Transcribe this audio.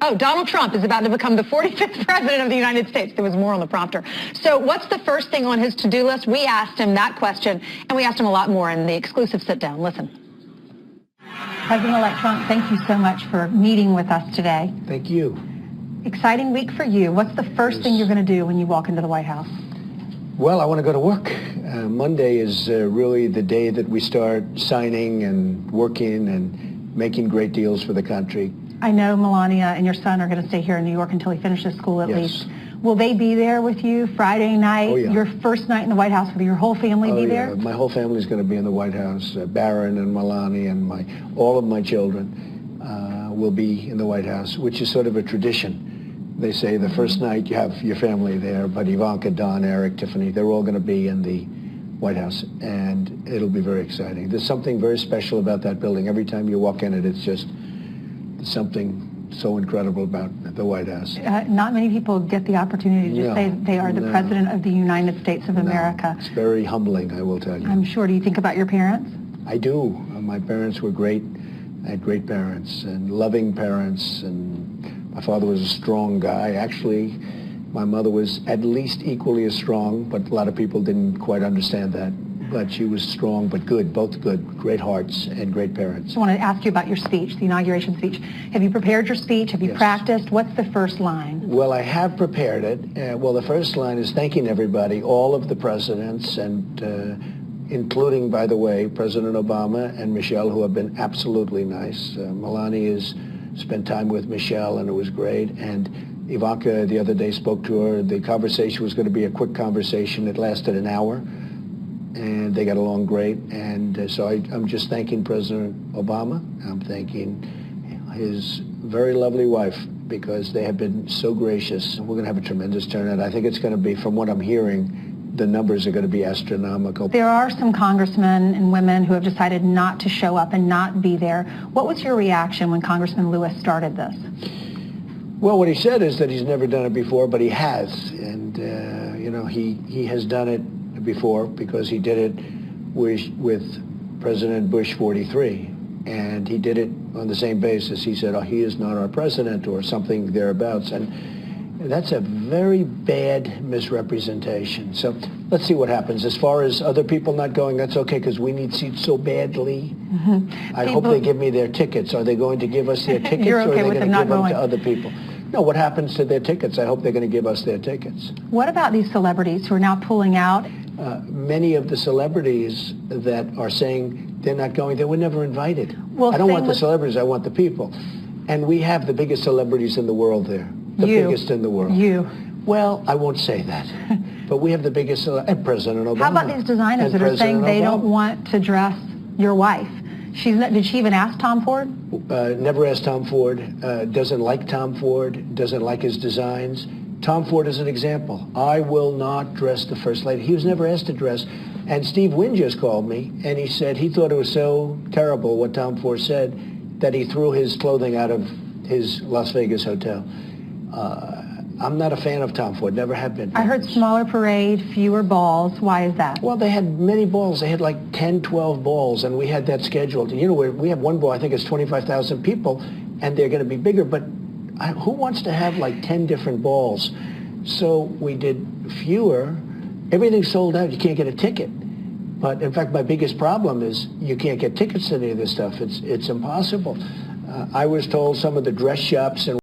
Oh, Donald Trump is about to become the 45th president of the United States. There was more on the prompter. So what's the first thing on his to-do list? We asked him that question, and we asked him a lot more in the exclusive sit-down. Listen. President-elect Trump, thank you so much for meeting with us today. Thank you. Exciting week for you. What's the first thing you're going to do when you walk into the White House? Well, I want to go to work. Monday is really the day that we start signing and working and making great deals for the country. I know Melania and your son are going to stay here in New York until he finishes school at least. Will they be there with you Friday night? Oh, yeah. Your first night in the White House? Will your whole family be there? My whole family is going to be in the White House. Barron and Melania and all of my children will be in the White House, which is sort of a tradition. They say the first night you have your family there, but Ivanka, Don, Eric, Tiffany, they're all going to be in the White House, and it'll be very exciting. There's something very special about that building. Every time you walk in it, it's just something so incredible about the White House. Not many people get the opportunity to say they are the President of the United States of America. It's very humbling, I will tell you. I'm sure. Do you think about your parents? I do. My parents were great. I had great parents and loving parents, and my father was a strong guy. Actually, my mother was at least equally as strong, but a lot of people didn't quite understand that. But she was strong, but good, both good, great hearts and great parents. I want to ask you about your speech, the inauguration speech. Have you prepared your speech? Have you practiced? What's the first line? Well, I have prepared it. Well, the first line is thanking everybody, all of the presidents, and including, by the way, President Obama and Michelle, who have been absolutely nice. Melania has spent time with Michelle, and it was great. And Ivanka the other day spoke to her. The conversation was going to be a quick conversation. It lasted an hour. And they got along great, and so I'm just thanking President Obama. I'm thanking his very lovely wife, because they have been so gracious. We're going to have a tremendous turnout. I think it's going to be, from what I'm hearing, the numbers are going to be astronomical. There are some congressmen and women who have decided not to show up and not be there. What was your reaction when Congressman Lewis started this? Well, what he said is that he's never done it before, but he has, and you know, he has done it before, because he did it with President Bush 43, and he did it on the same basis. He said, oh, he is not our president, or something thereabouts, and that's a very bad misrepresentation. So let's see what happens. As far as other people not going, that's okay, because we need seats so badly. I hope they give me their tickets. Are they going to give us their tickets, You're or are okay they with going to them give not them going? to other people? No, what happens to their tickets? I hope they're going to give us their tickets. What about these celebrities who are now pulling out? Many of the celebrities that are saying they're not going, they were never invited. Well, I don't want the celebrities, I want the people. And we have the biggest celebrities in the world there. The biggest in the world. You. Well, I won't say that. But we have the biggest, and President Obama. How about these designers that are saying they don't want to dress your wife? Did she even ask Tom Ford? Never asked Tom Ford. Doesn't like Tom Ford. Doesn't like his designs. Tom Ford is an example. I will not dress the First Lady. He was never asked to dress. And Steve Wynn just called me, and he said he thought it was so terrible what Tom Ford said that he threw his clothing out of his Las Vegas hotel. I'm not a fan of Tom Ford, never have been. I heard smaller parade, fewer balls. Why is that? Well, they had many balls. They had like 10, 12 balls, and we had that scheduled. You know, we have one ball, I think it's 25,000 people, and they're going to be bigger, but who wants to have like 10 different balls? So we did fewer. Everything's sold out. You can't get a ticket. But in fact, my biggest problem is you can't get tickets to any of this stuff. It's impossible. I was told some of the dress shops and